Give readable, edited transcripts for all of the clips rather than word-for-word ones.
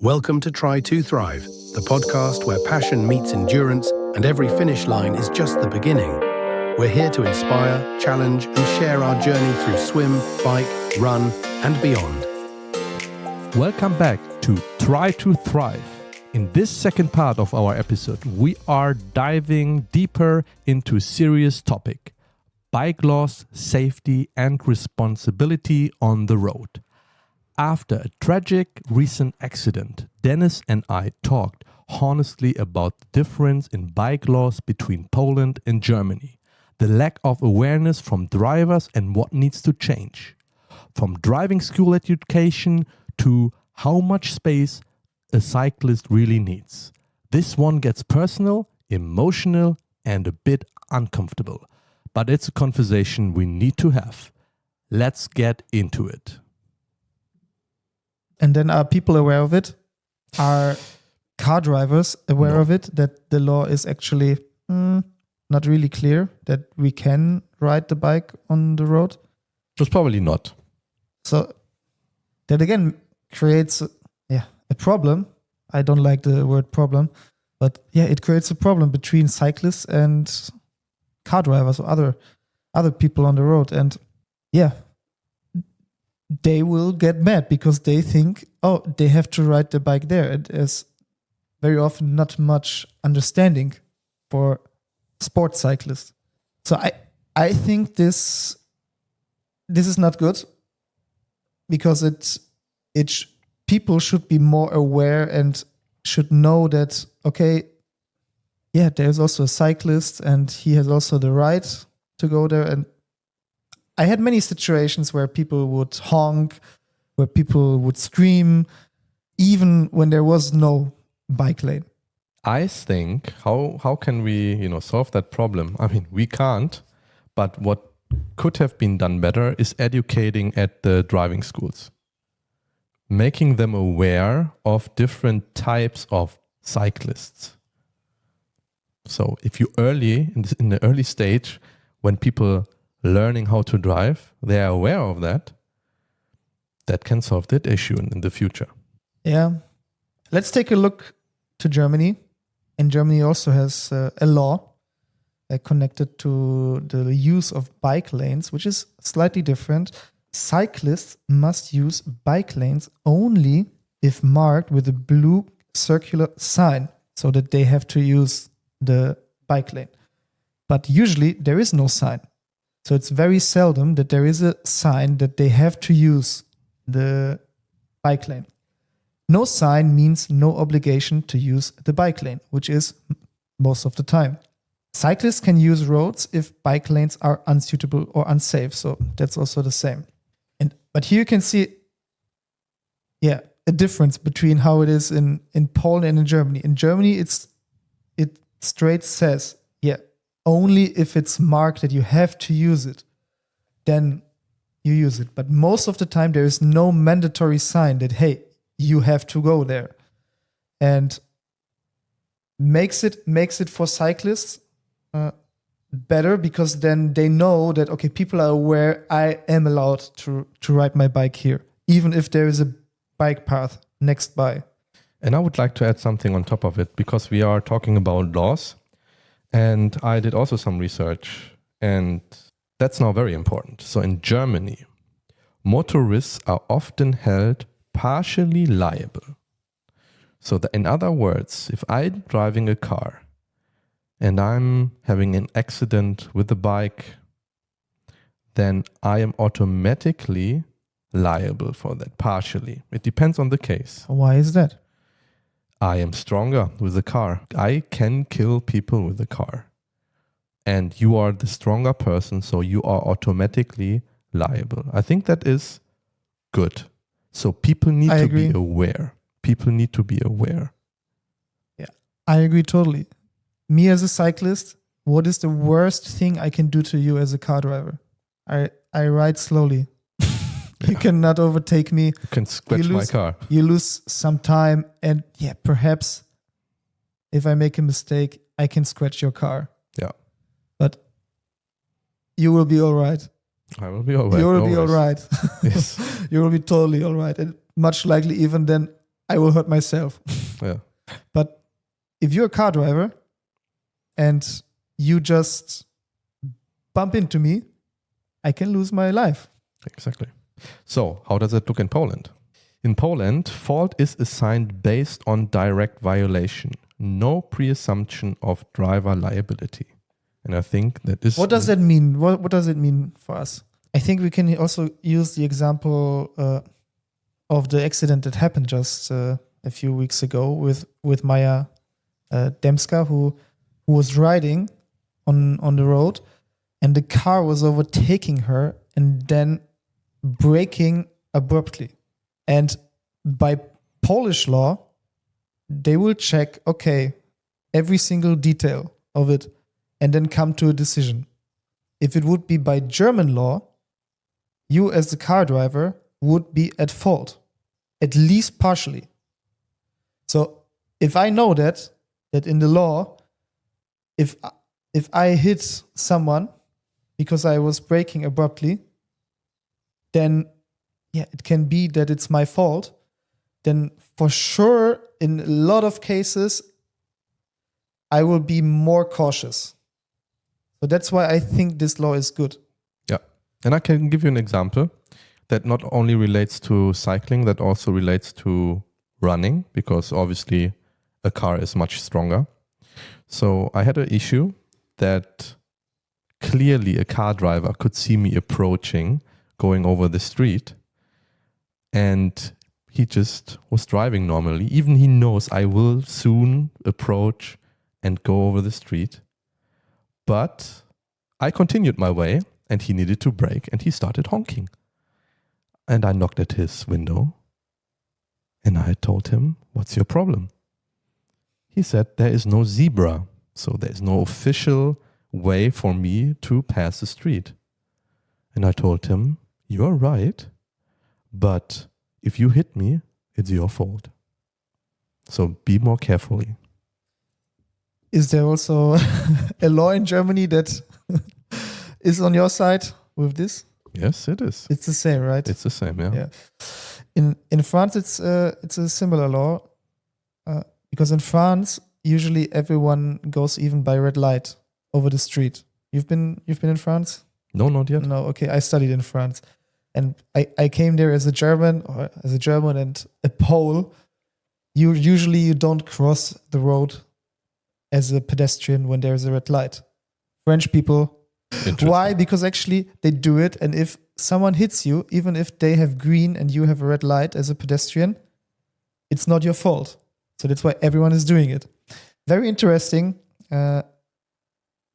Welcome to Try to Thrive, the podcast where passion meets endurance and every finish line is just the beginning. We're here to inspire, challenge, and share our journey through swim, bike, run, and beyond. Welcome back to Try to Thrive. In this second part of our episode, we are diving deeper into a serious topic: bike laws, safety, and responsibility on the road. After a tragic recent accident, Dennis and I talked honestly about the difference in bike laws between Poland and Germany, the lack of awareness from drivers and what needs to change. From driving school education to how much space a cyclist really needs. This one gets personal, emotional, and a bit uncomfortable. But it's a conversation we need to have. Let's get into it. And then are people aware of it? Are car drivers aware of it, that the law is actually not really clear, that we can ride the bike on the road? It's probably not. So that again creates a problem. I don't like the word problem, but it creates a problem between cyclists and car drivers or other people on the road. And they will get mad because they think, they have to ride the bike there. And there's very often not much understanding for sports cyclists. So I think this is not good, because people should be more aware and should know that, there's also a cyclist and he has also the right to go there. And I had many situations where people would honk, where people would scream, even when there was no bike lane. I think, how can we solve that problem? I mean, we can't, but what could have been done better is educating at the driving schools. Making them aware of different types of cyclists. So if you in the early stage, when people learning how to drive, they are aware of that can solve that issue in the future. Yeah. Let's take a look to Germany. And Germany also has a law connected to the use of bike lanes, which is slightly different. Cyclists must use bike lanes only if marked with a blue circular sign, so that they have to use the bike lane. But usually there is no sign. So it's very seldom that there is a sign that they have to use the bike lane. No sign means no obligation to use the bike lane, which is most of the time. Cyclists can use roads if bike lanes are unsuitable or unsafe. So that's also the same. But here you can see, a difference between how it is in Poland and in Germany. In Germany, it straight says, only if it's marked that you have to use it, then you use it. But most of the time, there is no mandatory sign that, hey, you have to go there. And makes it for cyclists better, because then they know that, people are aware I am allowed to ride my bike here, even if there is a bike path next by. And I would like to add something on top of it, because we are talking about laws. And I did also some research, and that's now very important. So in Germany, motorists are often held partially liable. So in other words, if I'm driving a car and I'm having an accident with the bike, then I am automatically liable for that, partially. It depends on the case. Why is that? I am stronger with the car. I can kill people with the car. And you are the stronger person, so you are automatically liable. I think that is good. So people need to be aware. People need to be aware. Yeah, I agree totally. Me as a cyclist, what is the worst thing I can do to you as a car driver? I ride slowly. You cannot overtake me. You can scratch my car. You lose some time, and perhaps if I make a mistake, I can scratch your car. Yeah. But you will be all right. I will be all right. You will be all right. Yes. You will be totally all right. And much likely even then I will hurt myself. Yeah. But if you're a car driver and you just bump into me, I can lose my life. Exactly. So, how does it look in Poland? In Poland, fault is assigned based on direct violation, no pre-assumption of driver liability. And I think that is... What does that mean? What does it mean for us? I think we can also use the example of the accident that happened just a few weeks ago with Maya Demska, who was riding on the road, and the car was overtaking her and then braking abruptly. And by Polish law, they will check, okay, every single detail of it and then come to a decision. If it would be by German law, you as the car driver would be at fault, at least partially. So if I know that in the law, if I hit someone because I was braking abruptly, then yeah, it can be that it's my fault. Then for sure, in a lot of cases, I will be more cautious. So that's why I think this law is good. Yeah. And I can give you an example that not only relates to cycling, that also relates to running, because obviously a car is much stronger. So I had an issue that clearly a car driver could see me approaching, going over the street, and he just was driving normally. Even he knows I will soon approach and go over the street. But I continued my way and he needed to brake and he started honking. And I knocked at his window and I told him, "What's your problem?" He said, "There is no zebra, so there is no official way for me to pass the street." And I told him, "You're right, but if you hit me, it's your fault. So be more carefully." Is there also a law in Germany that is on your side with this? Yes, it is. It's the same, right? It's the same, yeah. In France, it's a similar law because in France, usually everyone goes even by red light over the street. You've been in France? No, not yet. No, okay. I studied in France, and I came there as a German and a Pole. You don't cross the road as a pedestrian when there's a red light. French people. Why? Because actually they do it, and if someone hits you, even if they have green and you have a red light as a pedestrian, it's not your fault. So that's why everyone is doing it. Very interesting.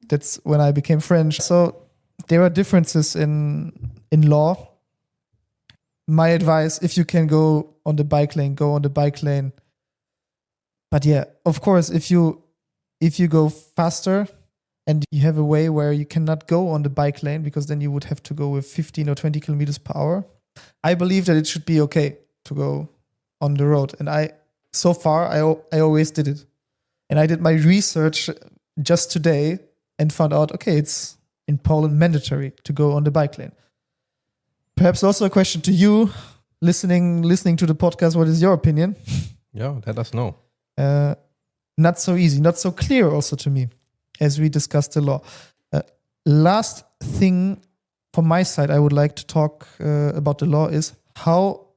That's when I became French. So there are differences in law. My advice, if you can go on the bike lane, go on the bike lane. But yeah, of course, if you go faster and you have a way where you cannot go on the bike lane because then you would have to go with 15 or 20 kilometers per hour, I believe that it should be okay to go on the road. And I always did it. And I did my research just today and found out, okay, it's in Poland mandatory to go on the bike lane. Perhaps also a question to you, listening to the podcast. What is your opinion? Yeah, let us know. Not so easy, not so clear also to me, as we discussed the law. Last thing from my side, I would like to talk about the law is how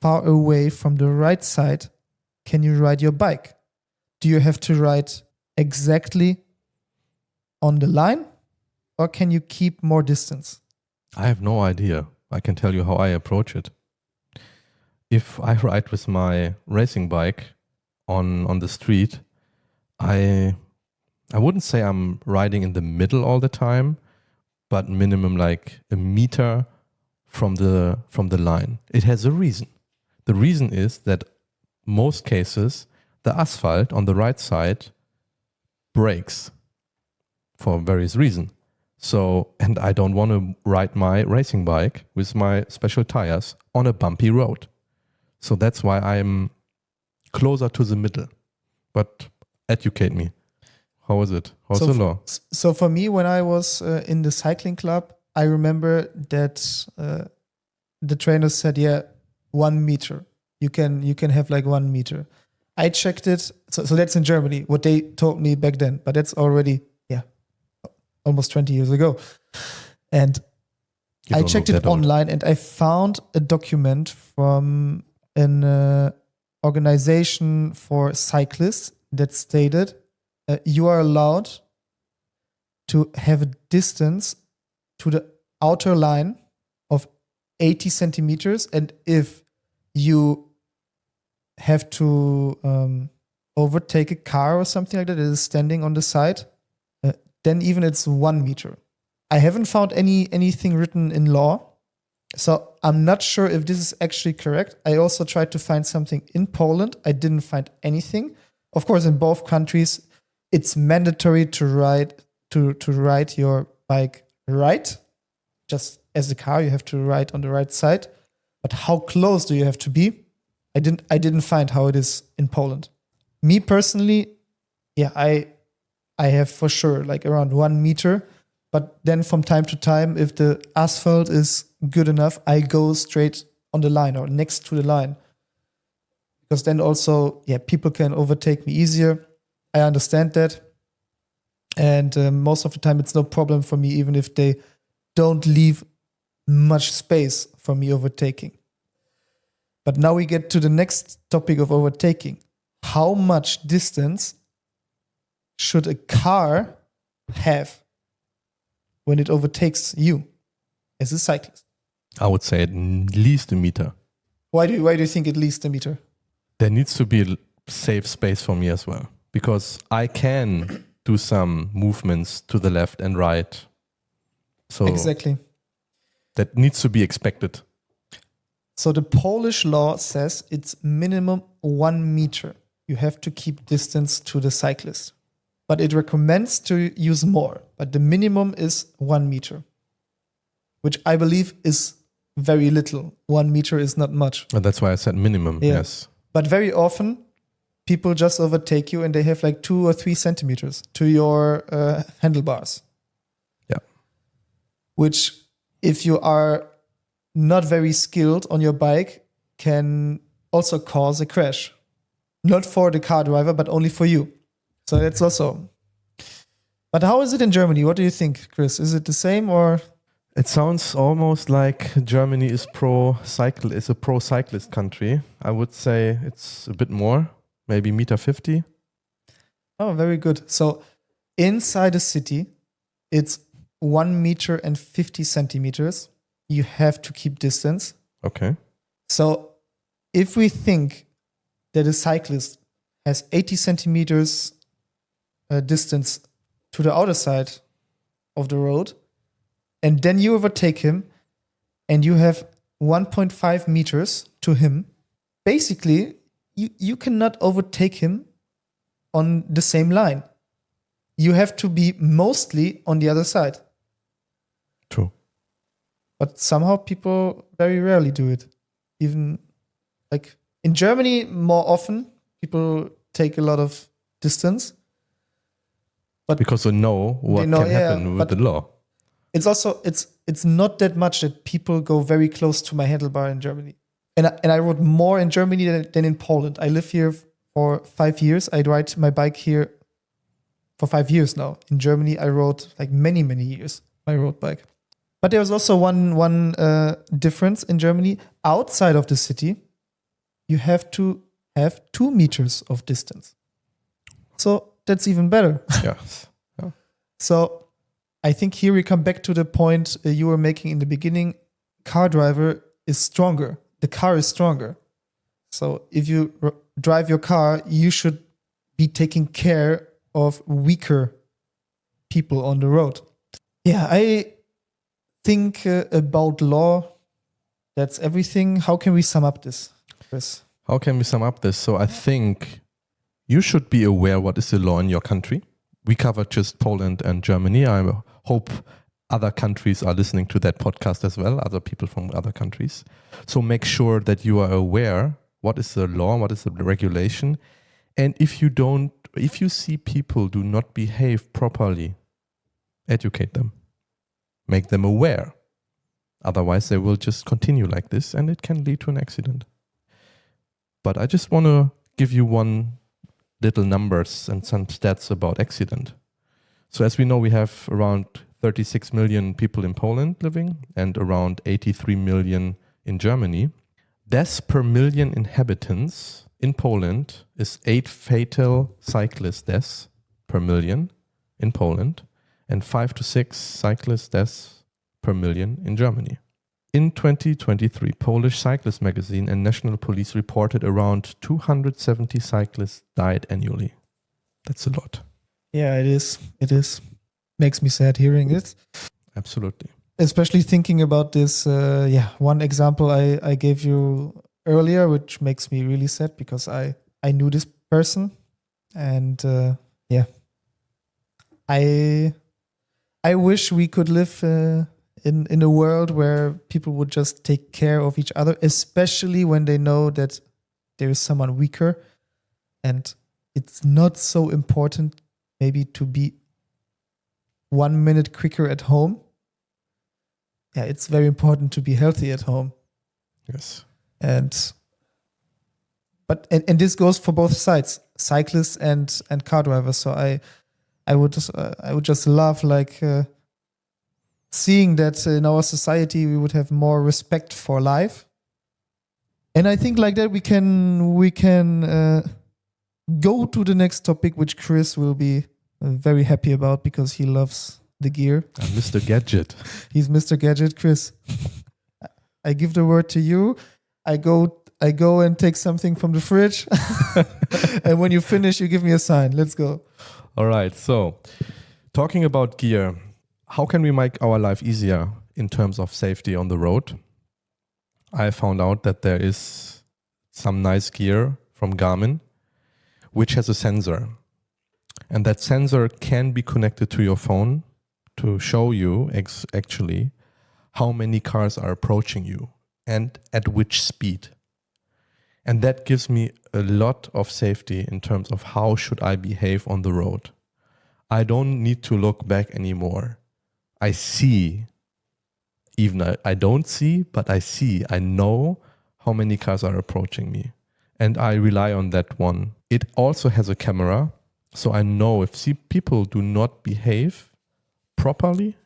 far away from the right side can you ride your bike? Do you have to ride exactly on the line, or can you keep more distance? I have no idea. I can tell you how I approach it. If I ride with my racing bike on the street, I wouldn't say I'm riding in the middle all the time, but minimum like a meter from the line. It has a reason. The reason is that most cases the asphalt on the right side breaks for various reasons. So, and I don't want to ride my racing bike with my special tires on a bumpy road. So that's why I'm closer to the middle. But educate me. How is it? How's the law? So for me, when I was in the cycling club, I remember that the trainer said, 1 meter. You can have like 1 meter. I checked it. So that's in Germany, what they told me back then. But that's already, almost 20 years ago. And I checked it online and I found a document from an organization for cyclists that stated you are allowed to have a distance to the outer line of 80 centimeters. And if you have to overtake a car or something like that is standing on the side, then even it's 1 meter. I haven't found anything written in law, so I'm not sure if this is actually correct. I also tried to find something in Poland. I didn't find anything. Of course, in both countries, it's mandatory to ride your bike right. Just as a car, you have to ride on the right side. But how close do you have to be? I didn't find how it is in Poland. Me personally, I have for sure like around 1 meter. But then from time to time, if the asphalt is good enough, I go straight on the line or next to the line. Because then also, people can overtake me easier. I understand that. And most of the time, it's no problem for me, even if they don't leave much space for me overtaking. But now we get to the next topic of overtaking. How much distance should a car have when it overtakes you as a cyclist? I would say at least a meter. Why do you think at least a meter? There needs to be a safe space for me as well, because I can do some movements to the left and right. So exactly. That needs to be expected. So the Polish law says it's minimum 1 meter. You have to keep distance to the cyclist. But it recommends to use more. But the minimum is 1 meter, which I believe is very little. 1 meter is not much. And that's why I said minimum, yes. But very often, people just overtake you and they have like 2 or 3 centimeters to your handlebars. Yeah. Which, if you are not very skilled on your bike, can also cause a crash. Not for the car driver, but only for you. So that's also. But how is it in Germany? What do you think, Chris? Is it the same or? It sounds almost like Germany is a pro cyclist country. I would say it's a bit more, maybe 1.50 meters. Oh, very good. So inside a city, it's 1 meter and 50 centimeters. You have to keep distance. Okay. So if we think that a cyclist has 80 centimeters distance to the outer side of the road, and then you overtake him and you have 1.5 meters to him, basically you cannot overtake him on the same line. You have to be mostly on the other side. True. But somehow people very rarely do it. Even like in Germany, more often people take a lot of distance. But because they know what can happen with the law. It's also it's not that much that people go very close to my handlebar in Germany. And I rode more in Germany than in Poland. I live here for 5 years. I ride my bike here for 5 years now. In Germany, I rode like many years my road bike. But there's also one difference in Germany. Outside of the city, you have to have 2 meters of distance. So that's even better. Yes. Yeah. So I think here we come back to the point you were making in the beginning. Car driver is stronger. The car is stronger. So if you drive your car, you should be taking care of weaker people on the road. Yeah, I think about law, that's everything. How can we sum up this, Chris? How can we sum up this? So I think you should be aware what is the law in your country. We covered just Poland and Germany. I hope other countries are listening to that podcast as well, other people from other countries. So make sure that you are aware what is the law, what is the regulation. And if you see people do not behave properly, educate them. Make them aware. Otherwise, they will just continue like this and it can lead to an accident. but I just want to give you one little numbers and some stats about accident. So as we know, we have around 36 million people in Poland living and around 83 million in Germany. Deaths per million inhabitants in Poland is 8 fatal cyclist deaths per million in Poland and 5 to 6 cyclist deaths per million in Germany. In 2023, Polish Cyclist magazine and National Police reported around 270 cyclists died annually. That's a lot. Yeah, it is. It is. Makes me sad hearing it. Absolutely. Especially thinking about this, one example I gave you earlier, which makes me really sad because I knew this person. And I wish we could live in a world where people would just take care of each other, especially when they know that there is someone weaker. And it's not so important maybe to be 1 minute quicker at home. Yeah, it's very important to be healthy at home. Yes. And this goes for both sides, cyclists and car drivers. So I would just love seeing that in our society we would have more respect for life. And I think like that we can go to the next topic, which Chris will be very happy about because he loves the gear. I'm Mr. Gadget. He's Mr. Gadget. Chris, I give the word to you. I go and take something from the fridge. And when you finish, you give me a sign. Let's go. All right. So talking about gear, how can we make our life easier in terms of safety on the road? I found out that there is some nice gear from Garmin, which has a sensor. And that sensor can be connected to your phone to show you actually how many cars are approaching you and at which speed. And that gives me a lot of safety in terms of how should I behave on the road. I don't need to look back anymore. I see, even I don't see, but I see, I know how many cars are approaching me. And I rely on that one. It also has a camera, so I know if people do not behave properly,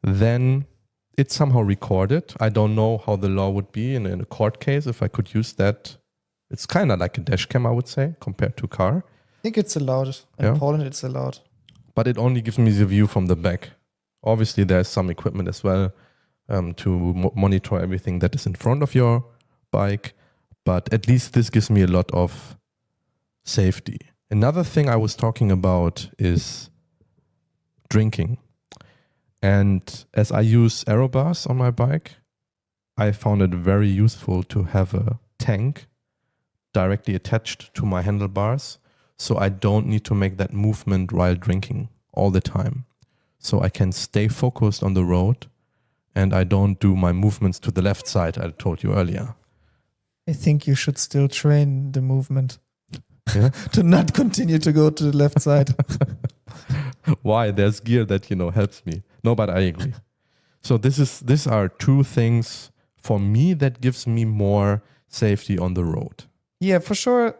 then it's somehow recorded. I don't know how the law would be in a court case if I could use that. It's kind of like a dash cam, I would say, compared to car. I think it's allowed. In Poland, it's allowed. But it only gives me the view from the back. Obviously, there's some equipment as well to monitor everything that is in front of your bike. But at least this gives me a lot of safety. Another thing I was talking about is drinking. And as I use aero bars on my bike, I found it very useful to have a tank directly attached to my handlebars, so I don't need to make that movement while drinking all the time. So I can stay focused on the road and I don't do my movements to the left side I told you earlier. I think you should still train the movement. Yeah? To not continue to go to the left side. Why? There's gear that, helps me. No, but I agree. So these are two things for me that gives me more safety on the road. Yeah, for sure.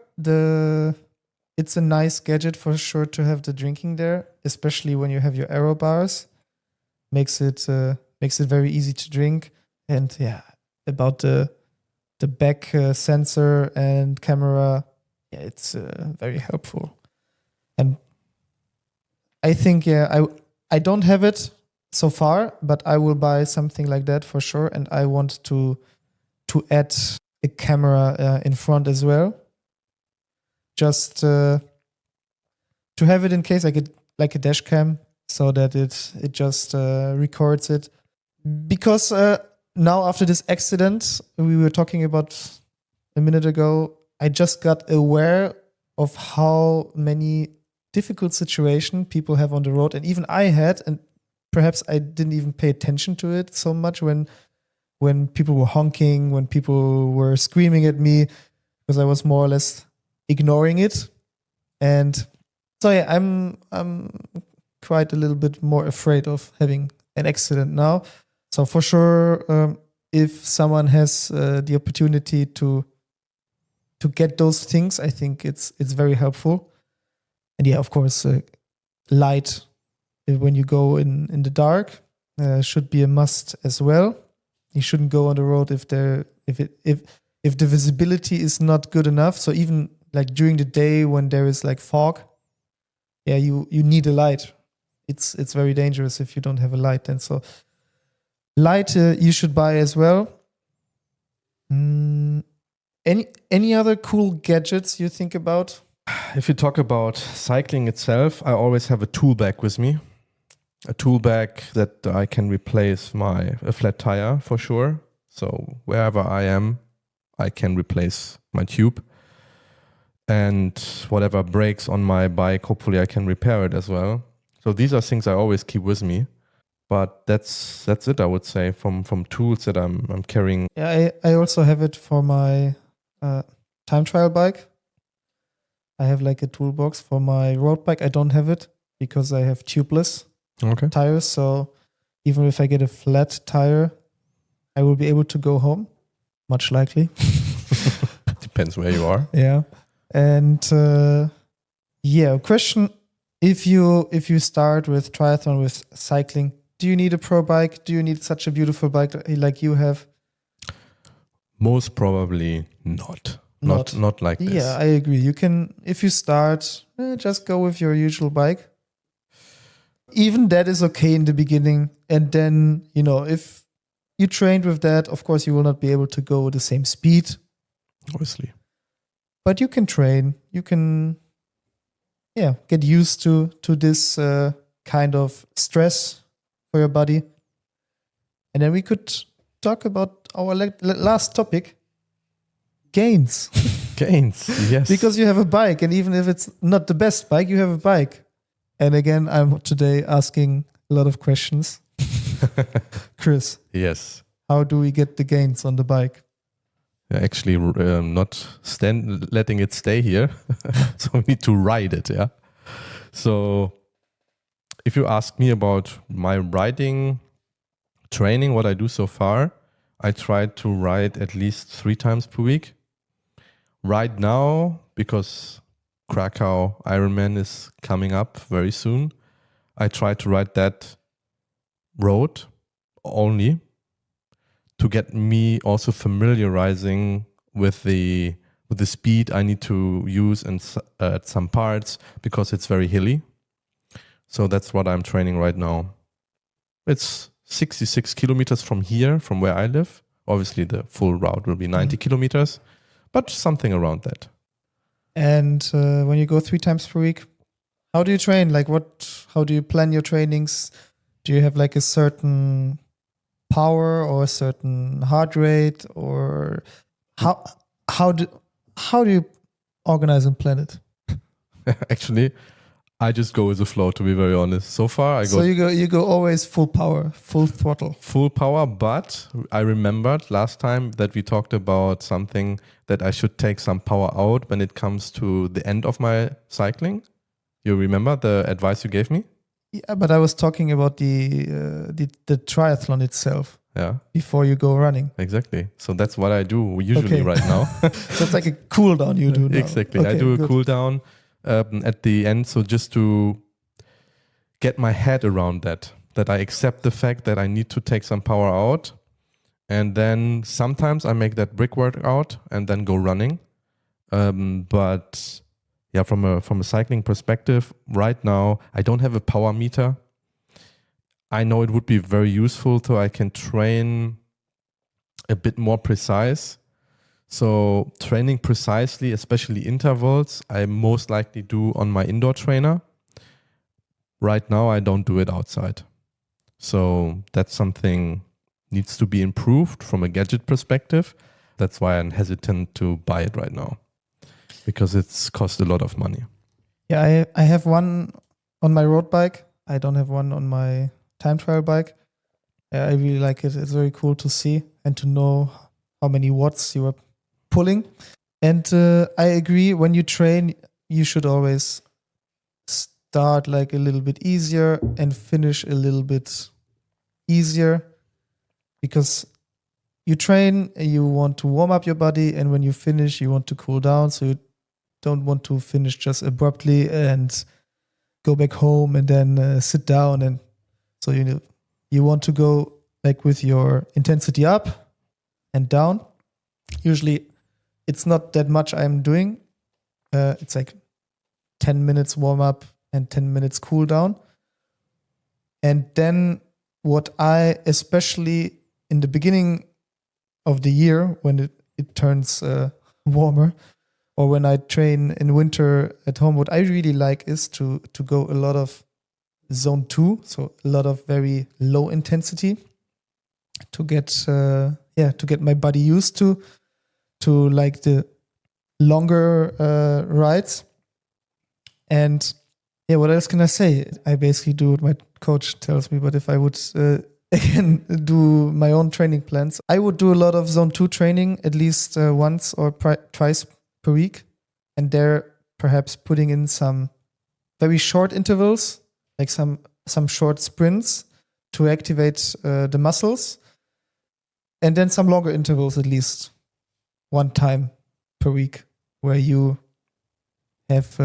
It's a nice gadget for sure to have the drinking there, especially when you have your aero bars. Makes it very easy to drink. And yeah, about the back sensor and camera, yeah, it's very helpful. And I think I don't have it so far, but I will buy something like that for sure. And I want to add a camera in front as well. Just to have it in case I get like a dash cam so that it just records it. Because now after this accident we were talking about a minute ago, I just got aware of how many difficult situations people have on the road. And even I had, and perhaps I didn't even pay attention to it so much when people were honking, when people were screaming at me, because I was more or less ignoring it. And so yeah, I'm quite a little bit more afraid of having an accident now. So for sure, if someone has the opportunity to to get those things, I think it's very helpful. And yeah, of course, light when you go in the dark should be a must as well. You shouldn't go on the road if the visibility is not good enough. So even like during the day when there is like fog, yeah, you need a light. It's very dangerous if you don't have a light. And so light you should buy as well. Any other cool gadgets you think about? If you talk about cycling itself, I always have a tool bag with me. A tool bag that I can replace a flat tire for sure. So wherever I am, I can replace my tube. And whatever breaks on my bike, hopefully I can repair it as well. So these are things I always keep with me. But that's it, I would say, from tools that I'm carrying. Yeah, I also have it for my time trial bike. I have like a toolbox. For my road bike, I don't have it because I have tubeless tires. So even if I get a flat tire, I will be able to go home, much likely. Depends where you are. Yeah. And question: if you start with triathlon with cycling, do you need a pro bike? Do you need such a beautiful bike like you have? Most probably not. Not like this. Yeah, I agree. You can, if you start, just go with your usual bike. Even that is okay in the beginning. And then, if you trained with that, of course, you will not be able to go the same speed. Obviously. But you can train. You can, get used to this kind of stress for your body. And then we could talk about our last topic. Gains, yes. Because you have a bike, and even if it's not the best bike, you have a bike. And again, I'm today asking a lot of questions. Chris. Yes. How do we get the gains on the bike? Yeah, actually, not letting it stay here. So we need to ride it, yeah? So if you ask me about my riding training, what I do so far, I try to ride at least 3 times per week. Right now, because Krakow Ironman is coming up very soon, I try to ride that road only to get me also familiarizing with the speed I need to use at some parts, because it's very hilly. So that's what I'm training right now. It's 66 kilometers from here, from where I live. Obviously, the full route will be 90 kilometers, but something around that. And when you go 3 times per week, how do you train? Like how do you plan your trainings? Do you have like a certain power or a certain heart rate, or how do you organize and plan it? Actually, I just go with the flow, to be very honest. So far, So you go always full power, full throttle. Full power, but I remembered last time that we talked about something that I should take some power out when it comes to the end of my cycling. You remember the advice you gave me? Yeah, but I was talking about the triathlon itself. Yeah. Before you go running. Exactly. So that's what I do usually right now. So it's like a cool down you do now. Exactly. Okay, I do a good. cool down at the end. So just to get my head around that I accept the fact that I need to take some power out. And then sometimes I make that brick workout and then go running. But yeah, from a cycling perspective, right now, I don't have a power meter. I know it would be very useful so I can train a bit more precise. So training precisely, especially intervals, I most likely do on my indoor trainer. Right now, I don't do it outside. So that's something needs to be improved from a gadget perspective. That's why I'm hesitant to buy it right now, because it's cost a lot of money. Yeah, I have one on my road bike. I don't have one on my time trial bike. I really like it. It's very cool to see and to know how many watts you are pulling. And I agree, when you train, you should always start like a little bit easier and finish a little bit easier, because you train, you want to warm up your body, and when you finish, you want to cool down. So you don't want to finish just abruptly and go back home and then sit down. And so you want to go like with your intensity up and down. Usually it's not that much I'm doing. It's like 10 minutes warm up and 10 minutes cool down. And then what I, especially in the beginning of the year when it turns warmer, or when I train in winter at home, what I really like is to go a lot of zone 2, so a lot of very low intensity to get my body used to like the longer rides. And what else can I say? I basically do what my coach tells me, but if I would again do my own training plans, I would do a lot of zone 2 training at least once or twice per week, and there perhaps putting in some very short intervals, like some short sprints to activate the muscles, and then some longer intervals at least one time per week where you have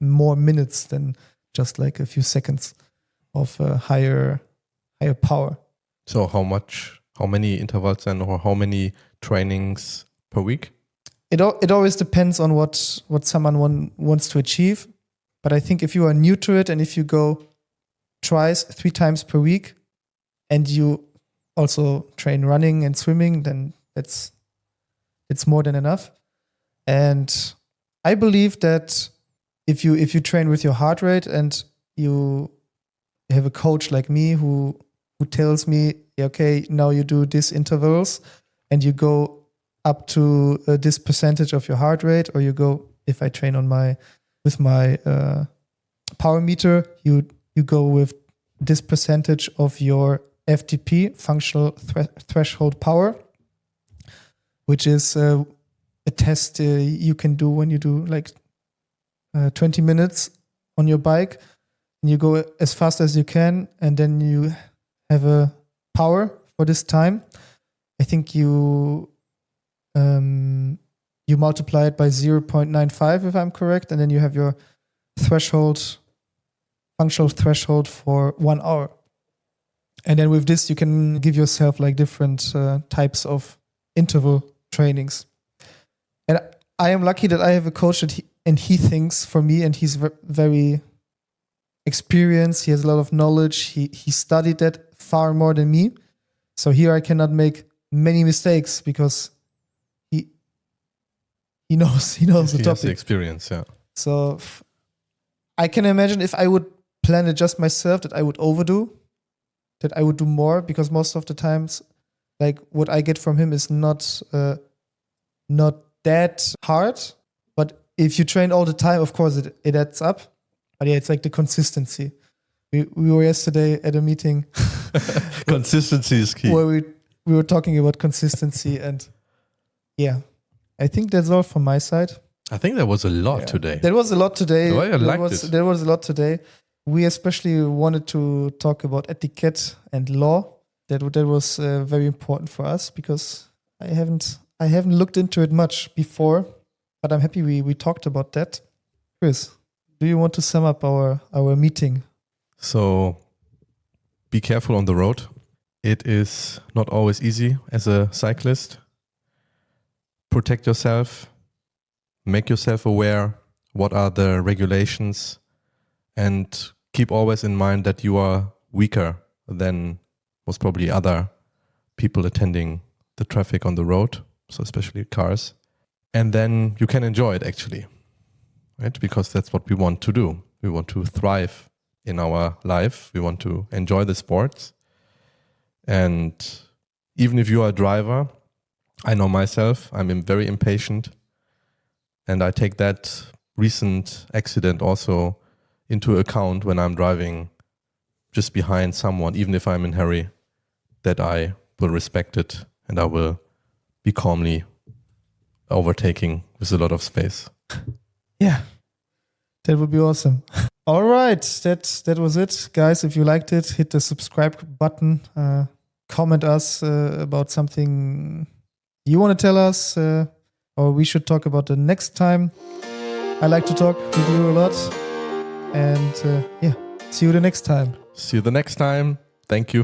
more minutes than just like a few seconds of higher power. So how many intervals then, or how many trainings per week? It always depends on what someone wants to achieve. But I think if you are new to it and if you go twice, 3 times per week, and you also train running and swimming, then it's more than enough. And I believe that if you train with your heart rate and you have a coach like me who tells me, okay, now you do these intervals and you go up to this percentage of your heart rate, or you go, if I train with my power meter, you go with this percentage of your FTP, functional threshold power, which is a test you can do when you do like 20 minutes on your bike, and you go as fast as you can, and then you have a power for this time. I think you multiply it by 0.95 if I'm correct, and then you have your functional threshold for 1 hour. And then with this, you can give yourself like different types of interval trainings. And I am lucky that I have a coach and he thinks for me, and he's very experienced. He has a lot of knowledge. He studied that far more than me. So here I cannot make many mistakes because he knows the topic. He has the experience, yeah. So I can imagine if I would plan it just myself, that I would overdo, that I would do more, because most of the times, like what I get from him is not that hard. But if you train all the time, of course it adds up. But yeah, it's like the consistency. We were yesterday at a meeting. Consistency is key. Where we were talking about consistency, and yeah, I think that's all from my side. I think there was a lot today. There was a lot today. Oh, I liked it. There was a lot today. We especially wanted to talk about etiquette and law. That was very important for us, because I haven't looked into it much before, but I'm happy we talked about that. Chris, do you want to sum up our meeting? So be careful on the road. It is not always easy as a cyclist. Protect yourself. Make yourself aware what are the regulations, and keep always in mind that you are weaker than most probably other people attending the traffic on the road, so especially cars. And then you can enjoy it actually, right? Because that's what we want to do. We want to thrive in our life. We want to enjoy the sports. And even if you are a driver, I know myself, I'm very impatient. And I take that recent accident also into account when I'm driving just behind someone, even if I'm in a hurry, that I will respect it and I will be calmly overtaking with a lot of space. Yeah, that would be awesome. All right, that was it. Guys, if you liked it, hit the subscribe button. comment us about something you want to tell us, or we should talk about the next time. I like to talk with you a lot. And see you the next time. See you the next time. Thank you